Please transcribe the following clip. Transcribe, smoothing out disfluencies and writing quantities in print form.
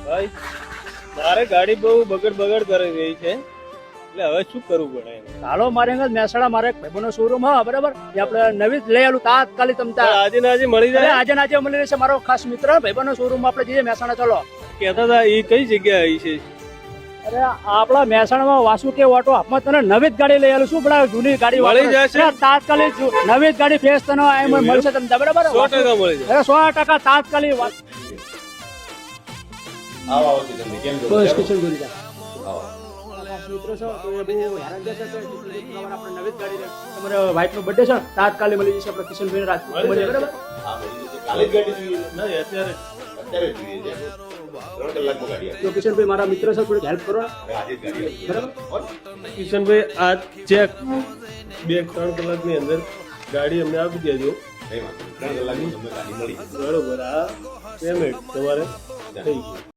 ભાઈ મારે ગાડી બહુ બગડ કરી રહી છે, એટલે હવે શું કરવું પડે? હાલો મારે મહેસાણા મારે એક ભાઈબંધનો શોરૂમ હા બરાબર, એ આપણે નવી જ લઈ આલું તાત્કાલિક તમતા આજે ને આજે મળી જાય. આજે ને આજે મળી રહેશે. મારો ખાસ મિત્ર ભાઈબંધનો શોરૂમ આપણે જઈએ મહેસાણા. ચલો કહેતા હતા એ કઈ જગ્યાએ આવી છે? અરે આપણા મહેસાણામાં વાસુદેવ ઓટો આપમાં તને નવી જ ગાડી લઈ આલું. શું બધા જૂની ગાડી મળી જશે? તાત્કાલિક નવી જ ગાડી ફેસ તને મળશે તમને બરાબર. 100% મળી જાય. અરે 100% તાત્કાલિક વાત. આવો આવો કિશનભાઈ, કેમ છો? બસ કિશનભાઈ જા. આવો. મિત્રો છો તો એ બહુ હેરાન જશે તો આપણે નવી જ ગાડી લે. તમારા વાઈફ નો બર્થડે છે, તાત્કાલિક મળી જશે આપણે કિશનભાઈ રાજકોટ બરાબર. હા, મળી જશે. કાલે જ ગાડી જોઈએ છે? ના અત્યારે અત્યારે જ જોઈએ છે. 3 કલાકમાં ગાડી આવે. તો કિશનભાઈ મારા મિત્ર છે, થોડીક હેલ્પ કરો હવે આજે જ ગાડી આવે. બરાબર. કિશનભાઈ આ ચેક 2-3 કલાકની અંદર ગાડી અમને આપી દેજો. નહીં વાંધો નહીં. 3 કલાકમાં તમને ગાડી મળી જશે. બરોબર. આ પેમેન્ટ તમારે થઈ ગયું.